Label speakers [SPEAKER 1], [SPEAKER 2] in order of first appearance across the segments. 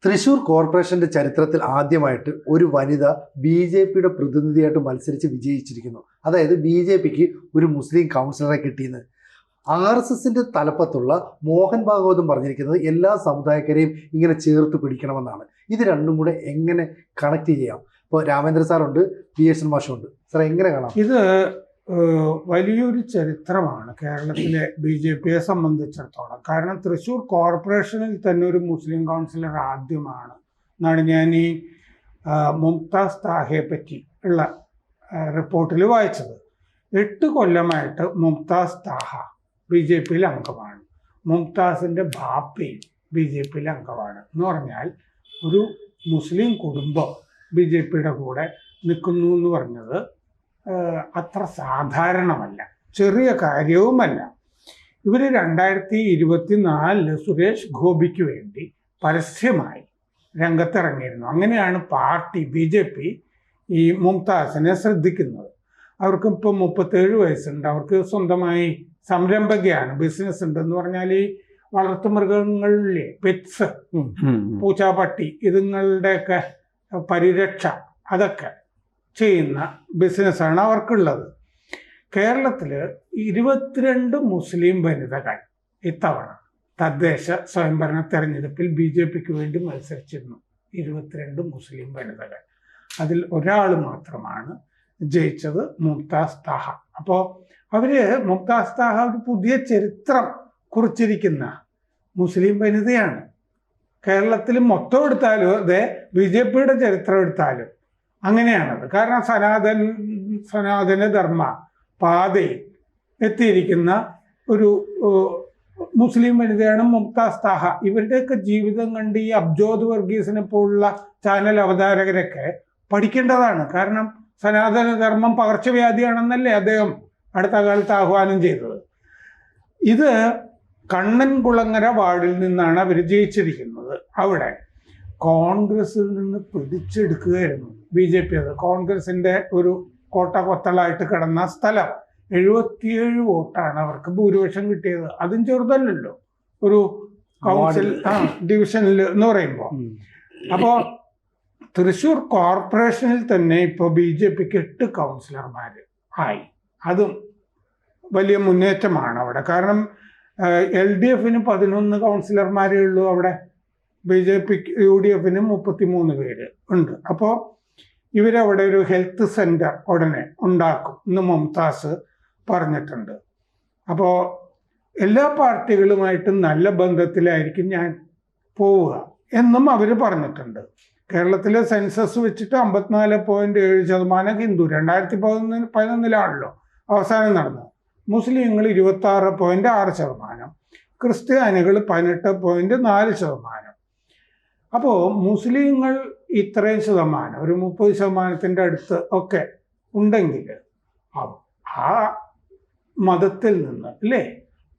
[SPEAKER 1] തൃശൂർ കോർപ്പറേഷന്റെ ചരിത്രത്തിൽ ആദ്യമായിട്ട് ഒരു വനിത ബി.ജെ.പിയുടെ പ്രതിനിധിയായിട്ട് മത്സരിച്ച് വിജയിച്ചിരിക്കുന്നു. അതായത് ബി.ജെ.പിക്ക് ഒരു മുസ്ലിം കൗൺസിലറെ കിട്ടിയെന്ന്. ആർ.എസ്.എസിന്റെ തലപ്പത്തുള്ള മോഹൻ ഭാഗവതം പറഞ്ഞിരിക്കുന്നത് എല്ലാ സമുദായക്കാരെയും ഇങ്ങനെ ചേർത്ത് പിടിക്കണമെന്നാണ്. ഇത് രണ്ടും കൂടെ എങ്ങനെ കണക്ട് ചെയ്യാം? ഇപ്പോൾ രാമേന്ദ്ര സാറുണ്ട്, പി.എസ്. മാഷുണ്ട്. സാർ എങ്ങനെ കാണാം?
[SPEAKER 2] ഇത് വലിയൊരു ചരിത്രമാണ് കേരളത്തിലെ ബി.ജെ.പിയെ സംബന്ധിച്ചിടത്തോളം. കാരണം തൃശ്ശൂർ കോർപ്പറേഷനിൽ തന്നെ ഒരു മുസ്ലിം കൗൺസിലർ ആദ്യമാണ് എന്നാണ് ഞാൻ ഈ മുംതാസ് താഹയെ പറ്റി ഉള്ള റിപ്പോർട്ടിൽ വായിച്ചത്. 8 കൊല്ലമായിട്ട് മുംതാസ് താഹ ബി.ജെ.പിയിൽ അംഗമാണ്. മുംതാസിൻ്റെ ബാപ്പയും ബി.ജെ.പിയിൽ അംഗമാണ്. എന്ന് പറഞ്ഞാൽ ഒരു മുസ്ലിം കുടുംബം ബി.ജെ.പിയുടെ കൂടെ നിൽക്കുന്നു എന്ന് പറഞ്ഞത് അത്ര സാധാരണമല്ല, ചെറിയ കാര്യവുമല്ല. ഇവർ 2024 സുരേഷ് ഗോപിക്ക് വേണ്ടി പരസ്യമായി രംഗത്തിറങ്ങിയിരുന്നു. അങ്ങനെയാണ് പാർട്ടി ബി.ജെ.പി ഈ മുംതാസിനെ ശ്രദ്ധിക്കുന്നത്. അവർക്ക് ഇപ്പോൾ 37 വയസ്സുണ്ട്. അവർക്ക് സ്വന്തമായി സംരംഭകയാണ്, ബിസിനസ് ഉണ്ട്. എന്ന് പറഞ്ഞാൽ ഈ വളർത്തുമൃഗങ്ങളിലെ പെറ്റ്സ്, പൂച്ച, പട്ടി, ഇതുങ്ങളുടെയൊക്കെ പരിരക്ഷ അതൊക്കെ ചെയ്യുന്ന ബിസിനസ്സാണ് അവർക്കുള്ളത്. കേരളത്തിൽ 22 മുസ്ലിം വനിതകൾ ഇത്തവണ തദ്ദേശ സ്വയംഭരണ തെരഞ്ഞെടുപ്പിൽ ബി.ജെ.പിക്ക് വേണ്ടി മത്സരിച്ചിരുന്നു. 22 മുസ്ലിം വനിതകൾ. അതിൽ ഒരാൾ മാത്രമാണ് ജയിച്ചത്, മുംതാസ് താഹ. അപ്പോൾ മുംതാസ് താഹ ഒരു പുതിയ ചരിത്രം കുറിച്ചിരിക്കുന്ന മുസ്ലിം വനിതയാണ്. കേരളത്തിൽ മൊത്തം എടുത്താലും അതെ, ബി.ജെ.പിയുടെ ചരിത്രം എടുത്താലും അങ്ങനെയാണത്. കാരണം സനാതന ധർമ്മ പാതയിൽ എത്തിയിരിക്കുന്ന ഒരു മുസ്ലിം വനിതയാണ് മുംതാസ് താഹ. ഇവരുടെയൊക്കെ ജീവിതം കണ്ട് ഈ അബ്ജോദ് വർഗീസിനെ പോലുള്ള ചാനൽ അവതാരകരൊക്കെ പഠിക്കേണ്ടതാണ്. കാരണം സനാതന ധർമ്മം പകർച്ചവ്യാധിയാണെന്നല്ലേ അദ്ദേഹം അടുത്ത കാലത്ത് ആഹ്വാനം ചെയ്തത്. ഇത് കണ്ണൻകുളങ്ങര വാർഡിൽ നിന്നാണ് അവർ ജയിച്ചിരിക്കുന്നത്. അവിടെ കോൺഗ്രസിൽ നിന്ന് പിടിച്ചെടുക്കുകയായിരുന്നു ബി.ജെ.പി. അത് കോൺഗ്രസിൻ്റെ ഒരു കോട്ട കൊത്തളായിട്ട് കിടന്ന സ്ഥലം. 77 വോട്ടാണ് അവർക്ക് ഭൂരിപക്ഷം കിട്ടിയത്. അതും ചെറുതല്ലല്ലോ ഒരു കൗൺസിൽ ഡിവിഷനിൽ എന്ന് പറയുമ്പോൾ. അപ്പോൾ തൃശ്ശൂർ കോർപ്പറേഷനിൽ തന്നെ ഇപ്പോൾ ബി.ജെ.പിക്ക് 8 കൗൺസിലർമാർ ആയി. അതും വലിയ മുന്നേറ്റമാണ് അവിടെ. കാരണം LDFന് 11 കൗൺസിലർമാരേ ഉള്ളൂ അവിടെ. ബി.ജെ.പിക്ക് UDFന് 33 പേര് ഉണ്ട്. അപ്പോൾ ഇവരവിടെ ഒരു ഹെൽത്ത് സെൻറ്റർ ഉടനെ ഉണ്ടാക്കും എന്ന് മുംതാസ് പറഞ്ഞിട്ടുണ്ട്. അപ്പോൾ എല്ലാ പാർട്ടികളുമായിട്ടും നല്ല ബന്ധത്തിലായിരിക്കും ഞാൻ പോവുക എന്നും അവർ പറഞ്ഞിട്ടുണ്ട്. കേരളത്തിലെ സെൻസസ് വെച്ചിട്ട് 54.7% ഹിന്ദു. 2011 അവസാനം നടന്നത്. മുസ്ലിങ്ങൾ 26.6%, ക്രിസ്ത്യാനികൾ 18.4%. അപ്പോൾ മുസ്ലിങ്ങൾ ഇത്രയും ശതമാനം, ഒരു 30% അടുത്ത് ഒക്കെ ഉണ്ടെങ്കിൽ ആ മതത്തിൽ നിന്ന് അല്ലേ,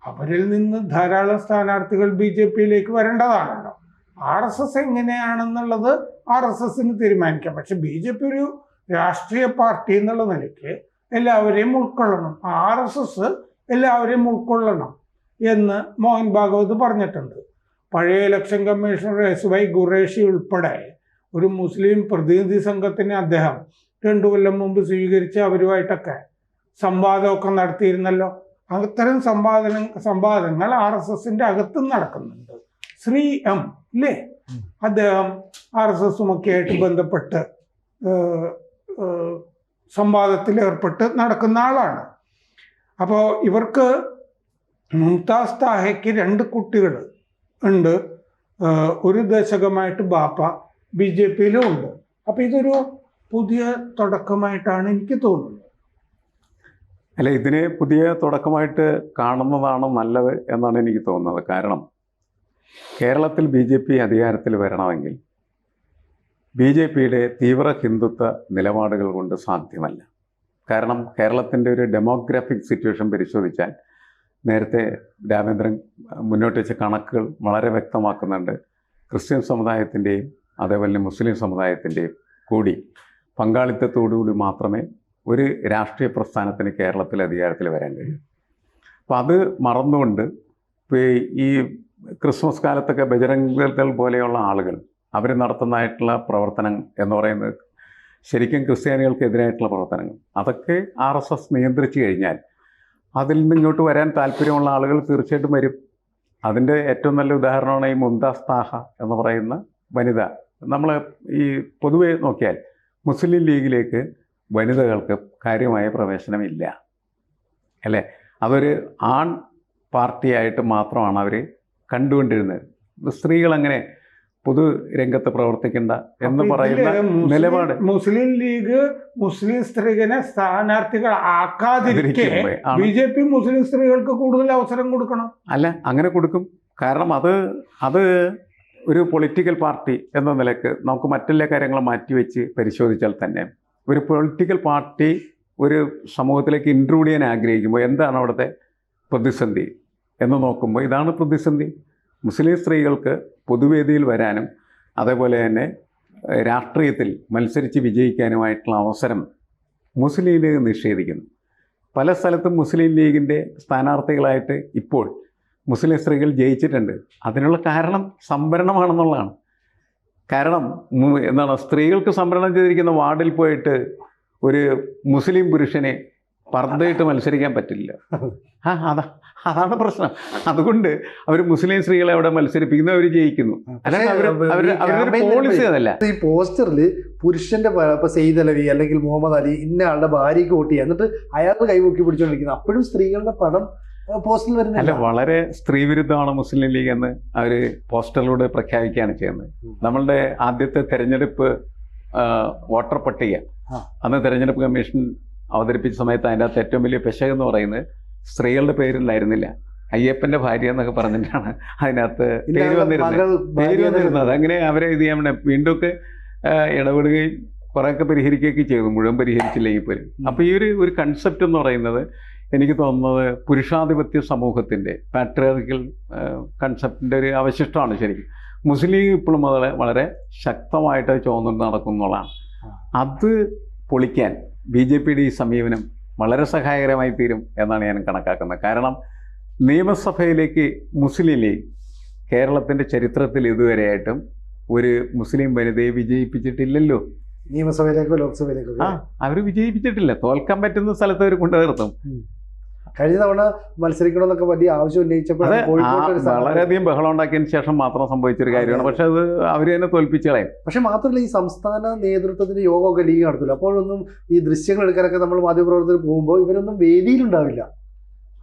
[SPEAKER 2] അവരിൽ നിന്ന് ധാരാളം സ്ഥാനാർത്ഥികൾ ബി.ജെ.പിയിലേക്ക് വരേണ്ടതാണല്ലോ. ആർ.എസ്.എസ് എങ്ങനെയാണെന്നുള്ളത് ആർ.എസ്.എസിന് തീരുമാനിക്കാം. പക്ഷെ ബി.ജെ.പി ഒരു രാഷ്ട്രീയ പാർട്ടി എന്നുള്ള നിലയ്ക്ക് എല്ലാവരെയും ഉൾക്കൊള്ളണം, ആർ.എസ്.എസ് എല്ലാവരെയും ഉൾക്കൊള്ളണം എന്ന് മോഹൻ ഭാഗവത് പറഞ്ഞിട്ടുണ്ട്. പഴയ ഇലക്ഷൻ കമ്മീഷണർ SY ഖുറേഷി ഉൾപ്പെടെ ഒരു മുസ്ലിം പ്രതിനിധി സംഘത്തിനെ അദ്ദേഹം 2 കൊല്ലം മുമ്പ് സ്വീകരിച്ച് അവരുമായിട്ടൊക്കെ സംവാദമൊക്കെ നടത്തിയിരുന്നല്ലോ. അത്തരം സംവാദങ്ങൾ ആർ.എസ്.എസിൻ്റെ അകത്തും നടക്കുന്നുണ്ട്. ശ്രീ M ഇല്ലേ, അദ്ദേഹം ആർ.എസ്.എസുമൊക്കെ ആയിട്ട് ബന്ധപ്പെട്ട് സംവാദത്തിൽ ഏർപ്പെട്ട് നടക്കുന്ന ആളാണ്. അപ്പോൾ ഇവർക്ക് മുംതാസ് താഹയ്ക്ക് 2 കുട്ടികൾ ഉണ്ട്. ഒരു ദശകമായിട്ട് ബാപ്പ ബി.ജെ.പിയിലും ഉണ്ട്. അപ്പോൾ ഇതൊരു പുതിയ തുടക്കമായിട്ടാണ് എനിക്ക് തോന്നുന്നത്.
[SPEAKER 3] അല്ല, ഇതിനെ പുതിയ തുടക്കമായിട്ട് കാണുന്നതാണ് നല്ലത് എന്നാണ് എനിക്ക് തോന്നുന്നത്. കാരണം കേരളത്തിൽ ബി.ജെ.പി അധികാരത്തിൽ വരണമെങ്കിൽ ബി.ജെ.പിയുടെ തീവ്ര ഹിന്ദുത്വ നിലപാടുകൾ കൊണ്ട് സാധ്യമല്ല. കാരണം കേരളത്തിൻ്റെ ഒരു ഡെമോഗ്രാഫിക് സിറ്റുവേഷൻ പരിശോധിച്ചാൽ നേരത്തെ രാമേന്ദ്രൻ മുന്നോട്ട് വെച്ച കണക്കുകൾ വളരെ വ്യക്തമാക്കുന്നുണ്ട്. ക്രിസ്ത്യൻ സമുദായത്തിൻ്റെയും അതേപോലെ മുസ്ലിം സമുദായത്തിൻ്റെയും കൂടി പങ്കാളിത്തത്തോടുകൂടി മാത്രമേ ഒരു രാഷ്ട്രീയ പ്രസ്ഥാനത്തിന് കേരളത്തിൽ അധികാരത്തിൽ വരാൻ കഴിയും. അപ്പോൾ അത് മറന്നുകൊണ്ട് ഈ ക്രിസ്മസ് കാലത്തൊക്കെ ബജരംഗ് ദൾ പോലെയുള്ള ആളുകൾ അവർ നടത്തുന്നതായിട്ടുള്ള പ്രവർത്തനം എന്ന് പറയുന്നത് ശരിക്കും ക്രിസ്ത്യാനികൾക്കെതിരായിട്ടുള്ള പ്രവർത്തനങ്ങൾ, അതൊക്കെ RSS നിയന്ത്രിച്ചു കഴിഞ്ഞാൽ അതിൽ നിന്ന് ഇങ്ങോട്ട് വരാൻ താല്പര്യമുള്ള ആളുകൾ തീർച്ചയായിട്ടും വരും. അതിൻ്റെ ഏറ്റവും നല്ല ഉദാഹരണമാണ് ഈ മുംതാസ് താഹ എന്ന് പറയുന്ന വനിത. നമ്മൾ ഈ പൊതുവെ നോക്കിയാൽ മുസ്ലിം ലീഗിലേക്ക് വനിതകൾക്ക് കാര്യമായ പ്രവേശനമില്ല, അല്ലേ? അതൊരു ആൺ പാർട്ടിയായിട്ട് മാത്രമാണ് അവർ കണ്ടുകൊണ്ടിരുന്നത്. സ്ത്രീകളങ്ങനെ പൊതു രംഗത്ത് പ്രവർത്തിക്കേണ്ട എന്ന് പറയുന്ന നിലപാട്
[SPEAKER 2] മുസ്ലിം ലീഗ് മുസ്ലിം സ്ത്രീകളെ സ്ഥാനാർത്ഥികൾ ആക്കാതിരിക്കെ BJP മുസ്ലിം സ്ത്രീകൾക്ക് കൂടുതൽ അവസരം കൊടുക്കണം.
[SPEAKER 3] അല്ല, അങ്ങനെ കൊടുക്കും. കാരണം അത് ഒരു പൊളിറ്റിക്കൽ പാർട്ടി എന്ന നിലക്ക് നമുക്ക് മറ്റെല്ലാ കാര്യങ്ങളും മാറ്റിവെച്ച് പരിശോധിച്ചാൽ തന്നെ ഒരു പൊളിറ്റിക്കൽ പാർട്ടി ഒരു സമൂഹത്തിലേക്ക് ഇൻട്രൂഡ് ചെയ്യാൻ ആഗ്രഹിക്കുമ്പോൾ എന്താണ് അവിടുത്തെ പ്രതിസന്ധി എന്ന് നോക്കുമ്പോൾ ഇതാണ് പ്രതിസന്ധി. മുസ്ലിം സ്ത്രീകൾക്ക് പൊതുവേദിയിൽ വരാനും അതേപോലെ തന്നെ രാഷ്ട്രീയത്തിൽ മത്സരിച്ച് വിജയിക്കാനുമായിട്ടുള്ള അവസരം മുസ്ലിം ലീഗ് നിഷേധിക്കുന്നു. പല സ്ഥലത്തും മുസ്ലിം ലീഗിൻ്റെ സ്ഥാനാർത്ഥികളായിട്ട് ഇപ്പോൾ മുസ്ലിം സ്ത്രീകൾ ജയിച്ചിട്ടുണ്ട്. അതിനുള്ള കാരണം സംവരണമാണെന്നുള്ളതാണ്. കാരണം എന്താണ്, സ്ത്രീകൾക്ക് സംവരണം ചെയ്തിരിക്കുന്ന വാർഡിൽ പോയിട്ട് ഒരു മുസ്ലിം പുരുഷനെ പർദ്ദയിട്ട് മത്സരിക്കാൻ പറ്റില്ല. അതാണ് പ്രശ്നം. അതുകൊണ്ട് അവർ മുസ്ലിം സ്ത്രീകളെ അവിടെ മത്സരിപ്പിക്കുന്നു, അവർ ജയിക്കുന്നു. അവരുടെ പോളിസി അതല്ല.
[SPEAKER 1] ഈ പോസ്റ്ററിൽ പുരുഷന്റെ ഇപ്പൊ സെയ്ദ് അലവി അല്ലെങ്കിൽ മുഹമ്മദ് അലി ഇന്ന ആളുടെ ഭാര്യയ്ക്ക് വോട്ട് ചെയ്യുക, എന്നിട്ട് അയാളുടെ കൈപൊക്കി പിടിച്ചുകൊണ്ടിരിക്കുന്നത്. അപ്പോഴും സ്ത്രീകളുടെ പടം പോസ്റ്ററിൽ വരുന്നില്ല.
[SPEAKER 3] അല്ല, വളരെ സ്ത്രീവിരുദ്ധമാണ് മുസ്ലിം ലീഗ് എന്ന് അവർ പോസ്റ്ററിലൂടെ പ്രഖ്യാപിക്കുകയാണ് ചെയ്യുന്നത്. നമ്മളുടെ ആദ്യത്തെ തെരഞ്ഞെടുപ്പ് വോട്ടർ പട്ടിക അന്ന് തെരഞ്ഞെടുപ്പ് കമ്മീഷൻ അവതരിപ്പിച്ച സമയത്ത് അതിൻ്റെ അകത്ത് ഏറ്റവും വലിയ പെശക് എന്ന് പറയുന്നത് സ്ത്രീകളുടെ പേരിലായിരുന്നില്ല, അയ്യപ്പൻ്റെ ഭാര്യ എന്നൊക്കെ പറഞ്ഞിട്ടാണ് അതിനകത്ത് പേര് വന്നിരുന്നത്. അങ്ങനെ അവരെ ഇത് ചെയ്യാൻ വീണ്ടുമൊക്കെ ഇടപെടുകയും കുറേയൊക്കെ പരിഹരിക്കുകയൊക്കെ ചെയ്തു, മുഴുവൻ പരിഹരിച്ചില്ലെങ്കിൽ പോലും. അപ്പോൾ ഈ ഒരു കൺസെപ്റ്റ് എന്ന് പറയുന്നത് എനിക്ക് തോന്നുന്നത് പുരുഷാധിപത്യ സമൂഹത്തിൻ്റെ പാട്രിയാർക്കൽ കൺസെപ്റ്റിൻ്റെ ഒരു അവശിഷ്ടമാണ് ശരിക്കും. മുസ്ലിം ലീഗ് ഇപ്പോഴും മുതൽ വളരെ ശക്തമായിട്ട് ചോന്നുകൊണ്ട് നടക്കുന്നുള്ളതാണ്. അത് പൊളിക്കാൻ BJPയുടെ ഈ സമീപനം വളരെ സഹായകരമായി തീരും എന്നാണ് ഞാൻ കണക്കാക്കുന്നത്. കാരണം നിയമസഭയിലേക്ക് മുസ്ലിം ലീഗ് കേരളത്തിൻ്റെ ചരിത്രത്തിൽ ഇതുവരെയായിട്ടും ഒരു മുസ്ലിം വനിതയെ വിജയിപ്പിച്ചിട്ടില്ലല്ലോ.
[SPEAKER 1] നിയമസഭയിലേക്കോ ലോക്സഭയിലേക്കോ
[SPEAKER 3] അവർ വിജയിപ്പിച്ചിട്ടില്ല. തോൽക്കാൻ പറ്റുന്ന സ്ഥലത്ത് അവർ കൊണ്ടു നിർത്തും.
[SPEAKER 1] കഴിഞ്ഞ തവണ മത്സരിക്കണമെന്നൊക്കെ വലിയ ആവശ്യം ഉന്നയിച്ചപ്പോൾ
[SPEAKER 3] വളരെയധികം ബഹളം ഉണ്ടാക്കിയതിന് ശേഷം മാത്രം സംഭവിച്ചൊരു കാര്യമാണ്. പക്ഷെ അത് അവർ തന്നെ തോൽപ്പിച്ചു കളയും.
[SPEAKER 1] പക്ഷെ മാത്രമല്ല, ഈ സംസ്ഥാന നേതൃത്വത്തിന്റെ യോഗമൊക്കെ ലീഗ് നടത്തില്ല. അപ്പോഴൊന്നും ഈ ദൃശ്യങ്ങൾ എടുക്കാനൊക്കെ നമ്മൾ മാധ്യമപ്രവർത്തകർ പോകുമ്പോൾ ഇവരൊന്നും വേദിയിലുണ്ടാവില്ല.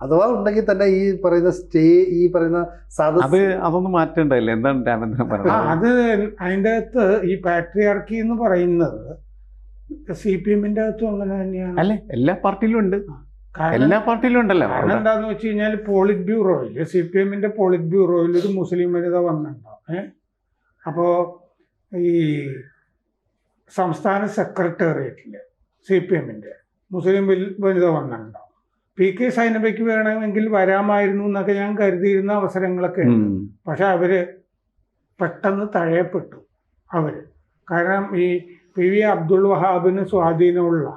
[SPEAKER 1] അഥവാ ഉണ്ടെങ്കിൽ തന്നെ ഈ പറയുന്ന ഈ പറയുന്ന
[SPEAKER 3] അതൊന്നും മാറ്റേണ്ടതില്ല. എന്താണ് രാമേന്ദ്രൻ പറഞ്ഞത്?
[SPEAKER 2] അത് അതിൻ്റെ അകത്ത് ഈ പാട്രിയാർക്കി എന്ന് പറയുന്നത് CPMന്റെ അകത്തും അങ്ങനെ തന്നെയാണ്.
[SPEAKER 3] അല്ലെ, എല്ലാ പാർട്ടിയിലും ഉണ്ട്. എല്ലാ പാർട്ടിയിലും ഉണ്ടല്ലോ.
[SPEAKER 2] കാരണം എന്താന്ന് വെച്ച് കഴിഞ്ഞാൽ പോളിറ്റ് ബ്യൂറോയിൽ CPMന്റെ പോളിറ്റ് ബ്യൂറോയിൽ ഒരു മുസ്ലിം വനിത വന്നിട്ടുണ്ടാവും. അപ്പോൾ ഈ സംസ്ഥാന സെക്രട്ടേറിയറ്റിൽ CPMന്റെ മുസ്ലിം വനിത വന്നിട്ടുണ്ടാവും. PK സൈനബയ്ക്ക് വേണമെങ്കിൽ വരാമായിരുന്നു എന്നൊക്കെ ഞാൻ കരുതിയിരുന്ന അവസരങ്ങളൊക്കെ ഉണ്ട്. പക്ഷെ അവര് പെട്ടെന്ന് തഴയപ്പെട്ടു. കാരണം ഈ PV അബ്ദുൾ വഹാബിന് സ്വാധീനമുള്ള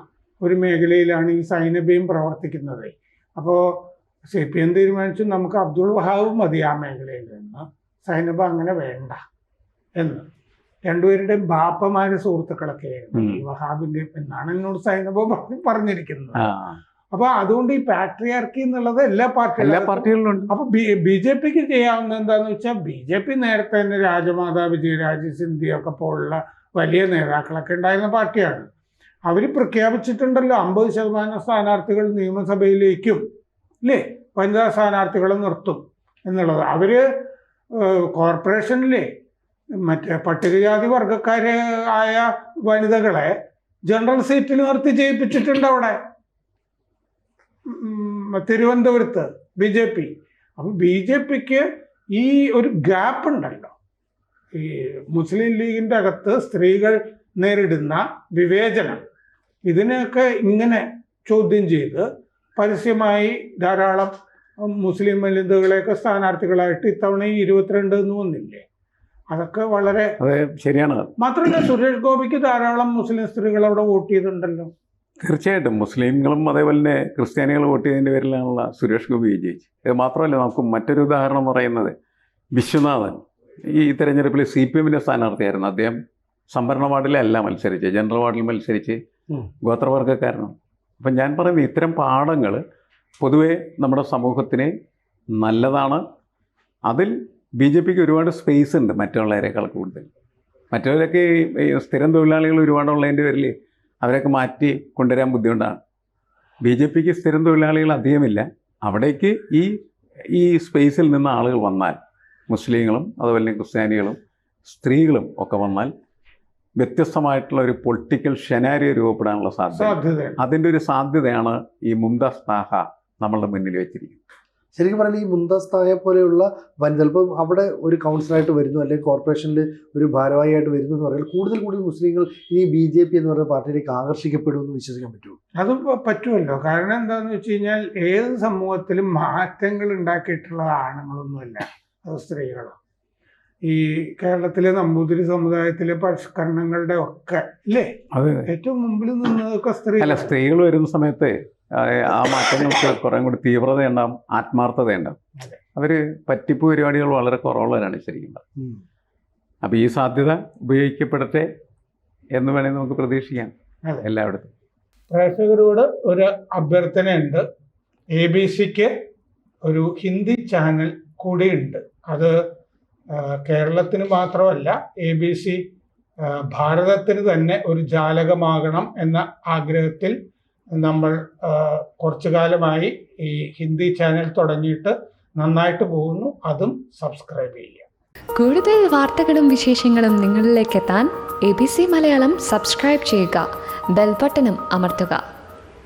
[SPEAKER 2] ഒരു മേഖലയിലാണ് ഈ സൈനബയും പ്രവർത്തിക്കുന്നത്. അപ്പോൾ CPM തീരുമാനിച്ചു നമുക്ക് അബ്ദുൾ വഹാബ് മതി ആ മേഖലയിൽ നിന്ന്, സൈനബ അങ്ങനെ വേണ്ട എന്ന്. രണ്ടുപേരുടെയും ബാപ്പമാരെ സുഹൃത്തുക്കളൊക്കെ ആയിരുന്നു ഈ വഹാബിന്റെ എന്നാണ് എന്നോട് സൈനബ പറഞ്ഞിരിക്കുന്നത്. അപ്പൊ അതുകൊണ്ട് ഈ പാട്രിയാർക്കി എന്നുള്ളത് എല്ലാ പാർട്ടികളിലും ഉണ്ട്. അപ്പൊ BJPക്ക് ചെയ്യാവുന്ന എന്താന്ന് വെച്ചാൽ BJP നേരത്തെ തന്നെ രാജമാതാ വിജയരാജ് സിന്ധ്യ ഒക്കെ പോലുള്ള വലിയ നേതാക്കളൊക്കെ ഉണ്ടായിരുന്ന പാർട്ടിയാണ്. അവർ പ്രഖ്യാപിച്ചിട്ടുണ്ടല്ലോ 50% സ്ഥാനാർത്ഥികൾ നിയമസഭയിലേക്കും അല്ലേ വനിതാ സ്ഥാനാർത്ഥികളെ നിർത്തും എന്നുള്ളത്. അവര് കോർപ്പറേഷനിലെ മറ്റേ പട്ടികജാതി വർഗക്കാരെ ആയ വനിതകളെ ജനറൽ സീറ്റിൽ നിർത്തി ജയിപ്പിച്ചിട്ടുണ്ട് അവിടെ തിരുവനന്തപുരത്ത് BJP. അപ്പം BJPക്ക് ഈ ഒരു ഗ്യാപ്പ് ഉണ്ടല്ലോ, ഈ മുസ്ലിം ലീഗിൻ്റെ അകത്ത് സ്ത്രീകൾ നേരിടുന്ന വിവേചനം, ഇതിനെയൊക്കെ ഇങ്ങനെ ചോദ്യം ചെയ്ത് പരസ്യമായി ധാരാളം മുസ്ലിം വനിതകളെയൊക്കെ സ്ഥാനാർത്ഥികളായിട്ട് ഇത്തവണ 22 എന്ന് വന്നില്ലേ, അതൊക്കെ വളരെ
[SPEAKER 3] ശരിയാണ്. മാത്രമല്ല
[SPEAKER 2] സുരേഷ് ഗോപിക്ക് ധാരാളം മുസ്ലിം സ്ത്രീകൾ അവിടെ വോട്ട് ചെയ്തിട്ടുണ്ടല്ലോ.
[SPEAKER 3] തീർച്ചയായിട്ടും മുസ്ലിങ്ങളും അതേപോലെ തന്നെ ക്രിസ്ത്യാനികൾ വോട്ട് ചെയ്തതിൻ്റെ പേരിലാണുള്ള സുരേഷ് ഗോപി വിജയിച്ചു. ഇത് മാത്രമല്ല, നമുക്ക് മറ്റൊരു ഉദാഹരണം പറയുന്നത് വിശ്വനാഥൻ ഈ തെരഞ്ഞെടുപ്പിൽ CPM-ൻ്റെ സ്ഥാനാർത്ഥിയായിരുന്നു. അദ്ദേഹം സംവരണ വാർഡിലല്ല മത്സരിച്ച്, ജനറൽ വാർഡിൽ മത്സരിച്ച് ഗോത്രവർഗ്ഗക്കാരനാണ്. അപ്പം ഞാൻ പറയുന്നത് ഇത്തരം പാഠങ്ങൾ പൊതുവേ നമ്മുടെ സമൂഹത്തിന് നല്ലതാണ്. അതിൽ BJPക്ക് ഒരുപാട് സ്പേസ് ഉണ്ട് മറ്റുള്ളവരെക്കാൾ കൂടുതൽ. മറ്റുള്ളവരൊക്കെ ഈ സ്ഥിരം തൊഴിലാളികൾ ഒരുപാടുള്ളതിൻ്റെ പേരിൽ അവരൊക്കെ മാറ്റി കൊണ്ടുവരാൻ ബുദ്ധിമുട്ടാണ്. BJPക്ക് സ്ഥിരം തൊഴിലാളികൾ അധികമില്ല. അവിടേക്ക് ഈ സ്പേസിൽ നിന്ന് ആളുകൾ വന്നാൽ, മുസ്ലിങ്ങളും അതുപോലെ തന്നെ ക്രിസ്ത്യാനികളും സ്ത്രീകളും ഒക്കെ വന്നാൽ വ്യത്യസ്തമായിട്ടുള്ള ഒരു പൊളിറ്റിക്കൽ ഷെനാരിയോ രൂപപ്പെടാനുള്ള സാധ്യത, അതിൻ്റെ ഒരു സാധ്യതയാണ് ഈ മുംതാസ് താഹ നമ്മളുടെ മുന്നിൽ വെച്ചിരിക്കുന്നത്.
[SPEAKER 1] ശരിക്കും പറഞ്ഞാൽ ഈ മുംതാസ് താഹയെ പോലെയുള്ള വനിതകൾ ഇപ്പം അവിടെ ഒരു കൗൺസിലറായിട്ട് വരുന്നു, അല്ലെങ്കിൽ കോർപ്പറേഷനിൽ ഒരു ഭാരവാഹിയായിട്ട് വരുന്നു എന്ന് പറഞ്ഞാൽ കൂടുതൽ മുസ്ലിങ്ങൾ ഈ BJP എന്ന് പറയുന്ന പാർട്ടിയിലേക്ക് ആകർഷിക്കപ്പെടുമെന്ന് വിശ്വസിക്കാൻ പറ്റുമോ?
[SPEAKER 2] അത് പറ്റുമല്ലോ. കാരണം എന്താണെന്ന് വെച്ച് കഴിഞ്ഞാൽ ഏത് സമൂഹത്തിലും മാറ്റങ്ങൾ ഉണ്ടാക്കിയിട്ടുള്ള ആണുങ്ങളൊന്നുമല്ല, അത് സ്ത്രീകളാണ്. ഈ കേരളത്തിലെ നമ്പൂതിരി സമുദായത്തിലെ പരിഷ്കരണങ്ങളുടെ ഒക്കെ അല്ലേ ഏറ്റവും മുമ്പിൽ നിന്നതൊക്കെ
[SPEAKER 3] സ്ത്രീകൾ വരുന്ന സമയത്ത് ആ മാറ്റങ്ങൾക്ക് കുറേ കൂടി തീവ്രത ഉണ്ടാവും, ആത്മാർത്ഥത ഉണ്ടാവും. അവർ പറ്റിപ്പ് പരിപാടികൾ വളരെ കുറവുള്ളവരാണ് ശരിക്കും. അപ്പോൾ ഈ സാധ്യത ഉപയോഗിക്കപ്പെടട്ടെ എന്ന് വേണമെങ്കിൽ നമുക്ക് പ്രതീക്ഷിക്കാം എല്ലായിടത്തും.
[SPEAKER 2] പ്രേക്ഷകരോട് ഒരു അഭ്യർത്ഥനയുണ്ട്. ABC-ക്ക് ഒരു ഹിന്ദി ചാനൽ കൂടിയുണ്ട്. അത് കേരളത്തിന് മാത്രമല്ല, ABC ഭാരതത്തിന് തന്നെ ഒരു ജാലകമാകണം എന്ന ആഗ്രഹത്തിൽ നമ്മൾ കുറച്ചു കാലമായി ഈ ഹിന്ദി ചാനൽ തുടങ്ങിയിട്ട് നന്നായിട്ട് പോകുന്നു. അതും സബ്സ്ക്രൈബ് ചെയ്യുക.
[SPEAKER 4] കൂടുതൽ വാർത്തകളും വിശേഷങ്ങളും നിങ്ങളിലേക്ക് എത്താൻ ABC മലയാളം സബ്സ്ക്രൈബ് ചെയ്യുക, ബെൽ ബട്ടണും അമർത്തുക.